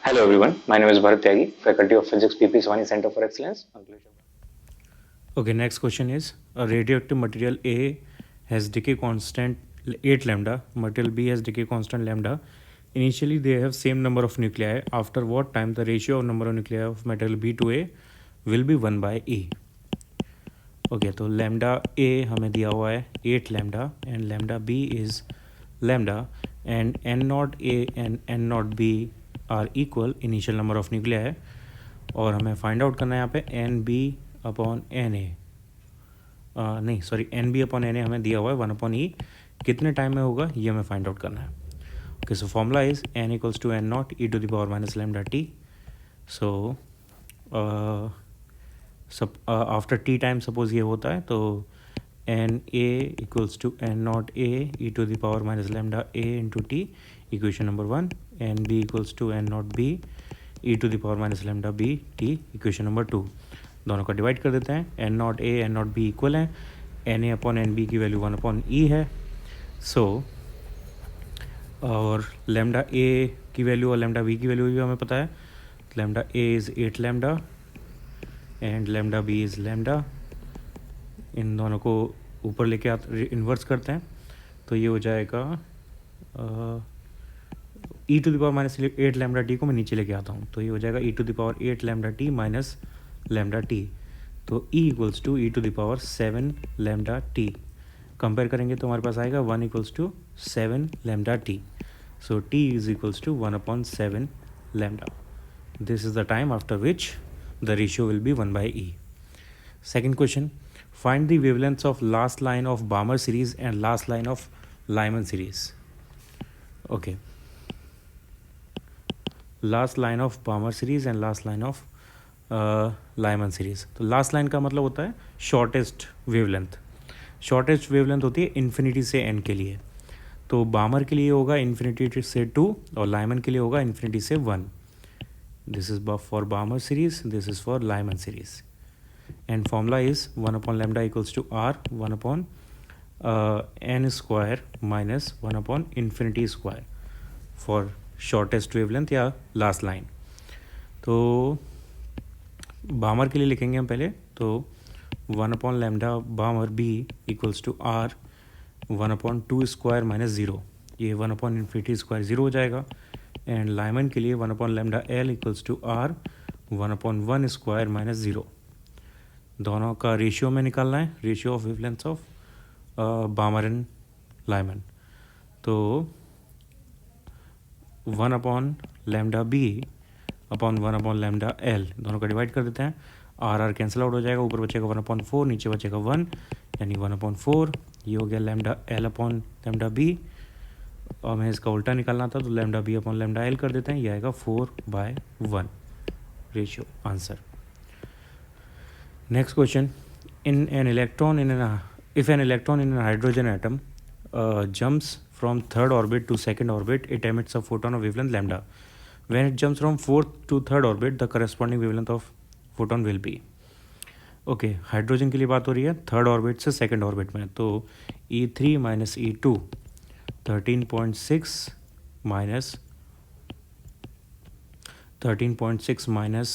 Hello everyone, my name is Bharat Tyagi, Faculty of Physics, PP Swani Center for Excellence. Okay, next question is a radioactive material A has decay constant 8 lambda, material B has decay constant lambda. Initially, they have same number of nuclei. After what time the ratio of number of nuclei of material B to A will be 1 by E. Okay, तो lambda A हमें दिया हुआ है 8 lambda and lambda B is lambda and n naught A and n naught B are equal initial number of nuclei है और हमें find out करना है यहाँ पे N B upon N A नहीं sorry N B upon N A हमें दिया हुआ है 1 अपॉन ई कितने टाइम में होगा ये हमें फाइंड आउट करना है okay so formula is N equals to N not e to the power minus lambda T so after t time suppose ये होता है तो N A equals to N not A e to the power minus lambda A into t equation number 1 N B equals to N not B e to the power minus lambda B t equation number 2 दोनों का divide कर देते हैं N not A N not B equal है N A upon N B की value 1 upon E है so और lambda ए की वैल्यू और लैम्डा बी की वैल्यू भी हमें पता है lambda A is 8 lambda and lambda B is lambda इन दोनों को ऊपर लेके आते इन्वर्स करते हैं तो ये हो जाएगा E to the power minus 8 lambda T को मैं नीचे लेके आता हूँ तो ये हो जाएगा E to the power 8 lambda T minus lambda T तो E equals to E to the power 7 lambda T compare करेंगे तो हमारे पास आएगा 1 equals to 7 lambda T so T is equals to 1 upon 7 lambda this is the time after which the ratio will be 1 by E second question find the wavelengths of last line of Balmer series and last line of Lyman series okay last line of Balmer series and last line of Lyman series तो last line का मतलब होता है shortest wavelength shortest wavelength होती है infinity से N के लिए तो बामर के लिए होगा इन्फिनिटी से 2 और लाइमन के लिए होगा इन्फिनिटी से 1 this is for Balmer series this is for Lyman series and formula is 1 upon lambda equals to R 1 upon n square minus 1 upon infinity square for shortest wavelength या last line तो Balmer के लिए लिखेंगे हम पहले तो 1 upon lambda Balmer B equals to R 1 upon 2 square minus 0 ये 1 upon infinity square 0 हो जाएगा एंड लाइमन के लिए 1 upon lambda L equals to R 1 upon 1 square minus 0 दोनों का रेशियो में निकालना है ratio of wavelengths of Balmer and Lyman तो 1 upon lambda B upon 1 upon lambda L दोनों का डिवाइड कर देते हैं आर आर कैंसिल आउट हो जाएगा ऊपर बचेगा 1 अपॉन 4 नीचे बचेगा 1 यानी 1 अपॉन 4 ये हो गया lambda L upon lambda B और हमें इसका उल्टा निकालना था तो lambda B upon lambda L कर देते हैं ये आएगा 4/1 ratio answer next question in an electron in an if an electron in an hydrogen atom jumps from third orbit to second orbit it emits a photon of wavelength lambda when it jumps from fourth to third orbit the corresponding wavelength of photon will be okay hydrogen के लिए बात हो रही है third orbit से second orbit में तो E3 minus E2 13.6 minus 13.6 minus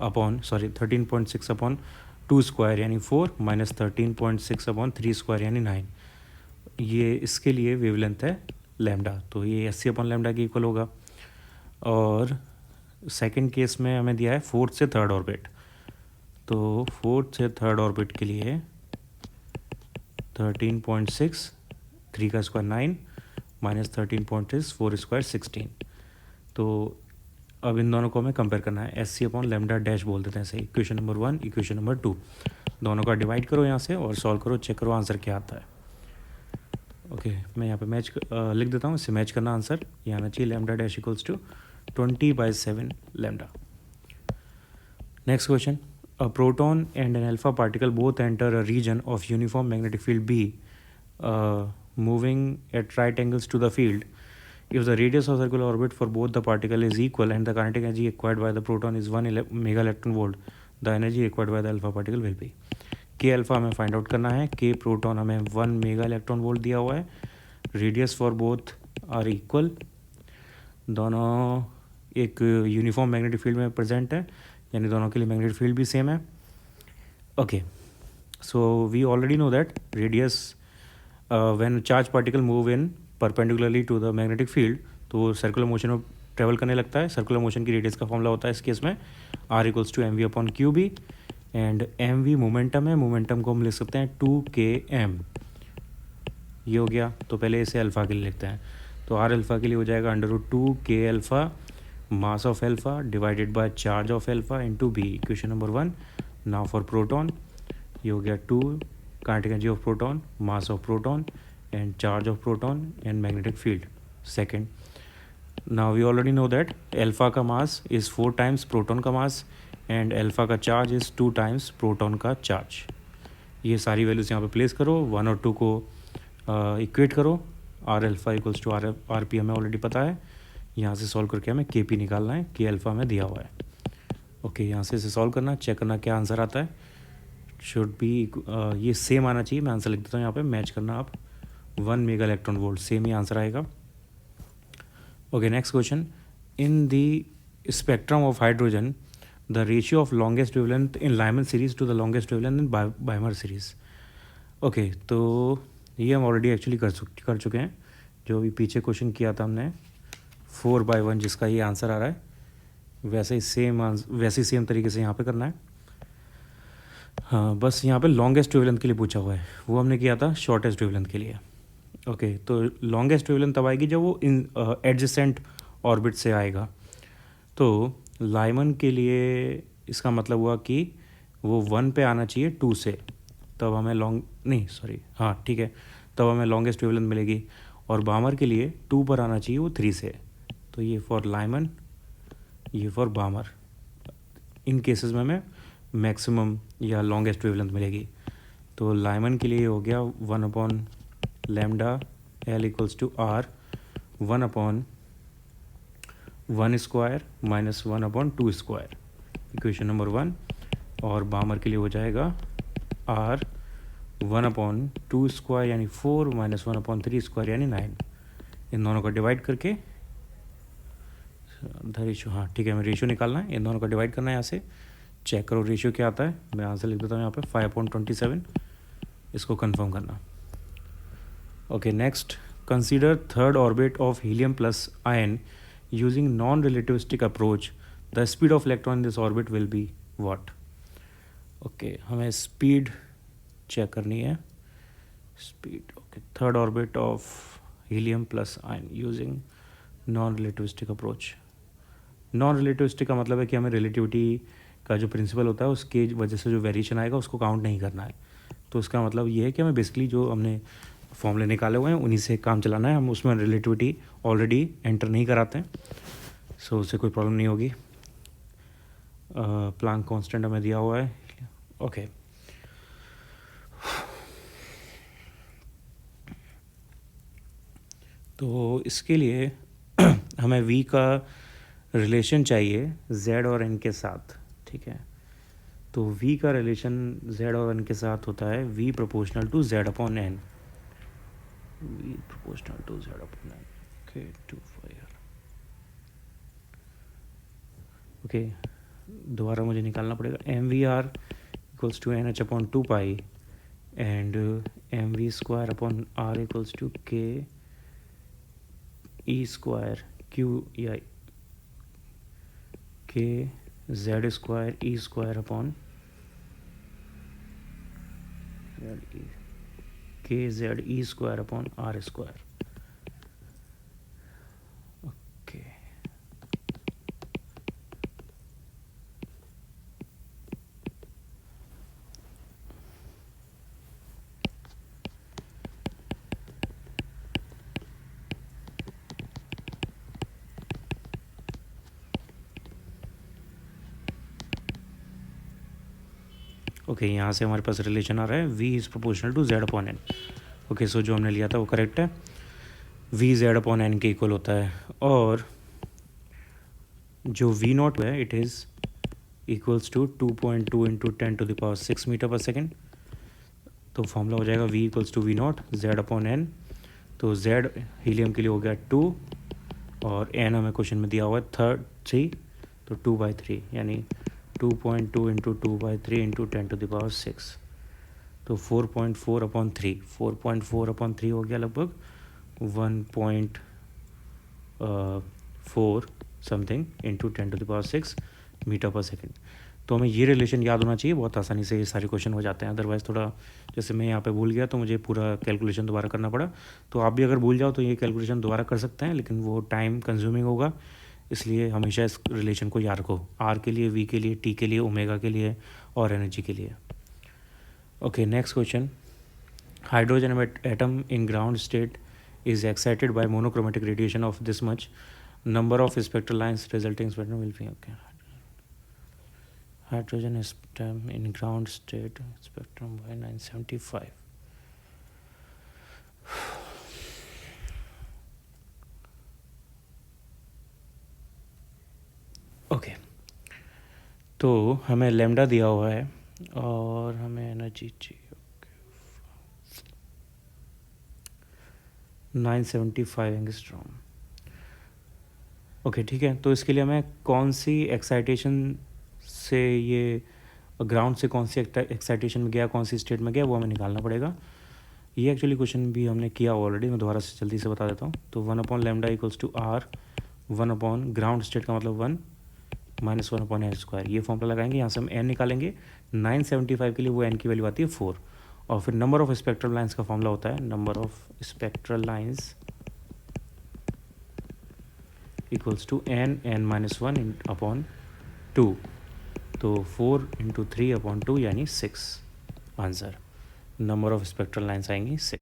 upon sorry 13.6 upon 2 square यानी 4 माइनस 13.6 अपॉन 3 स्क्वायर यानी 9 ये इसके लिए वेवलेंथ है लैम्डा तो ये 80 अपॉन लैम्डा के इक्वल होगा और सेकंड केस में हमें दिया है फोर्थ से थर्ड ऑर्बिट तो फोर्थ से थर्ड ऑर्बिट के लिए 13.6 3 का स्क्वायर 9 माइनस 13.6 4 स्क्वायर 16 तो अब इन दोनों को हमें कंपेयर करना है S C upon lambda dash बोल देते हैं सही इक्वेशन नंबर 1 इक्वेशन नंबर 2 दोनों का डिवाइड करो यहाँ से और सॉल्व करो चेक करो आंसर क्या आता है ओके मैं यहाँ पे मैच लिख देता हूँ इससे मैच करना आंसर ये आना चाहिए lambda dash equals to 20/7 lambda. Next question. A proton and an alpha particle both enter a region of uniform magnetic field B, moving at right angles to the field. If the radius of circular orbit for both the particle is equal and the kinetic energy acquired by the proton is 1 mega electron volt, the energy acquired by the alpha particle will be. K alpha हमें find out करना है K proton हमें 1 mega electron volt दिया हुआ है radius for both are equal, दोनों एक uniform magnetic field में प्रेजेंट है, यानी दोनों के लिए मैग्नेटिक फील्ड भी सेम है. Okay, so we already know that radius when charge particle move in perpendicularly to the magnetic field, तो सर्कुलर मोशन में ट्रेवल करने लगता है. सर्कुलर मोशन की रेडियस का फॉर्मूला होता है इस केस में R equals to M V upon Q B, and M we momentum है, मोमेंटम को हम लिख सकते हैं 2km. ये हो गया. तो पहले इसे अल्फ़ा के लिए लिखते हैं. तो आर अल्फ़ा के लिए हो जाएगा √2k alpha mass of alpha divided by charge of alpha into B. Equation number 1. Now for proton, ये हो गया 2 kinetic energy of proton, mass of proton and charge of proton and magnetic field. Second, now we already know that alpha का mass is 4 times proton का mass and alpha का charge is 2 times proton का charge. ये सारी values यहाँ पे place करो, 1 और 2 को इक्वेट करो. R alpha equals to R P हमें ऑलरेडी पता है. यहाँ से सॉल्व करके हमें के पी निकालना है, के अल्फ़ा में दिया हुआ है. ओके, यहाँ से इसे सॉल्व करना, चेक करना क्या आंसर आता है. शुड बी ये सेम आना चाहिए. मैं आंसर लिख देता हूँ यहाँ पे, मैच करना आप. 1 मेगा इलेक्ट्रॉन वोल्ट, सेम ही आंसर आएगा. Okay, next question. In the spectrum of hydrogen the ratio of longest wavelength in Lyman series to the longest wavelength in Balmer series. Okay, तो ये हम ऑलरेडी एक्चुअली कर चुके हैं. जो अभी पीछे क्वेश्चन किया था हमने 4/1, जिसका ये आंसर आ रहा है, वैसे ही सेम तरीके से यहाँ पे करना है. हाँ, बस यहाँ पे लॉन्गेस्ट वेवलेंथ के लिए पूछा हुआ है, वो हमने किया था शॉर्टेस्ट वेवलेंथ के लिए. ओके, तो लॉन्गेस्ट वेवलेंथ तब आएगी जब वो इन एडजेसेंट ऑर्बिट से आएगा. तो लाइमन के लिए इसका मतलब हुआ कि वो 1 पे आना चाहिए 2 से, तब हमें ठीक है, तब हमें लॉन्गेस्ट वेवलेंथ मिलेगी. और बामर के लिए 2 पर आना चाहिए वो 3 से. तो ये फॉर लाइमन, ये फॉर बामर. इन केसेस में हमें मैक्सिमम या लॉन्गेस्ट वेवलेंथ मिलेगी. तो लाइमन के लिए हो गया 1/λ L equals to R 1/1 square minus 1/2 square. Equation number 1. और बामर के लिए हो जाएगा R 1/2 स्क्वायर यानी 4 माइनस 1/3 स्क्वायर यानी 9. इन दोनों का डिवाइड करके रेशियो, हाँ ठीक है, हमें रेशियो निकालना है. इन दोनों का डिवाइड करना है. यहाँ से चेक करो रेशियो क्या आता है. मैं आंसर लिख देता हूँ यहाँ पे 5/27. इसको कंफर्म करना. Okay, next. Consider third orbit of helium plus ion using non relativistic approach. The speed of electron in this orbit will be what. Okay, हमें स्पीड चेक करनी है. Speed, okay, third orbit of helium plus ion using non relativistic approach. Non relativistic का मतलब है कि हमें relativity का जो प्रिंसिपल होता है उसके वजह से जो वेरिएशन आएगा उसको काउंट नहीं करना है. तो उसका मतलब ये है कि हमें बेसिकली जो हमने फॉर्मूले निकाले हुए हैं उन्हीं से काम चलाना है. हम उसमें रिलेटिविटी ऑलरेडी एंटर नहीं कराते हैं, सो उससे कोई प्रॉब्लम नहीं होगी. प्लांक कांस्टेंट हमें दिया हुआ है. ओके, तो इसके लिए हमें v का रिलेशन चाहिए z और n के साथ. ठीक है, तो v का रिलेशन z और n के साथ होता है v proportional to z/n. v proportional to z/n. Okay, 2/4. Okay, दोबारा मुझे निकालना पड़ेगा. mvr equals to nh/2 and mv² r equals to k e square q या k z square e square upon k z e square upon r square. Okay, okay, यहाँ से हमारे पास relation आ रहा है v is proportional to z/n. Okay, so जो हमने लिया था वो करेक्ट है. v z/n के इक्वल होता है. और जो v0 है it is equals to 2.2 into 10⁶ metre per second. तो फॉर्मूला हो जाएगा v equals to v0 z/n तो Z हीलियम के लिए हो गया 2 और N हमें क्वेश्चन में दिया हुआ है 3, तो 2/3 यानी 2.2 इंटू 2/3 इंटू 10⁻⁶, तो 4.4/3 4.4/3 हो गया लगभग 1.4 something into 10⁻⁶ metre per second. तो हमें ये रिलेशन याद होना चाहिए, बहुत आसानी से ये सारे क्वेश्चन हो जाते हैं। अदरवाइज़ थोड़ा जैसे मैं यहाँ पे भूल गया तो मुझे पूरा कैलकुलेशन दोबारा करना पड़ा। तो आप भी अगर भूल जाओ तो ये कैलकुलेशन दोबारा कर सकते हैं, लेकिन वो टाइम कंज्यूमिंग होगा, इसलिए हमेशा इस रिलेशन को याद रखो, आर के लिए, वी के लिए, टी के लिए, ओमेगा के लिए और एनर्जी के लिए। Okay, next question. Hydrogen atom in ground state is excited by monochromatic radiation of this much, number of spectral lines resulting spectrum will be okay. Hydrogen atom in ground state spectrum by 975. Okay, तो हमें lambda दिया हुआ है और हमें energy चाहिए 975 angstrom. Okay, ठीक है। तो इसके लिए हमें कौन सी एक्साइटेशन से ये ग्राउंड से कौन सी एक्साइटेशन में गया, कौन सी स्टेट में गया, वो हमें निकालना पड़ेगा। ये एक्चुअली क्वेश्चन भी हमने किया ऑलरेडी, मैं दोबारा से जल्दी से बता देता हूँ। तो 1/λ equals to R 1 ground state का मतलब 1 - 1/n²। ये फॉर्मूला लगाएंगे, यहाँ से हम n निकालेंगे। 975 के लिए वो n की वैल्यू आती है 4। और फिर नंबर ऑफ स्पेक्ट्रल लाइंस का फॉर्मूला होता है number of spectral lines equals to n(n-1)/2। तो 4 × 3/2 यानी 6 answer. Number of spectral lines आएंगी 6।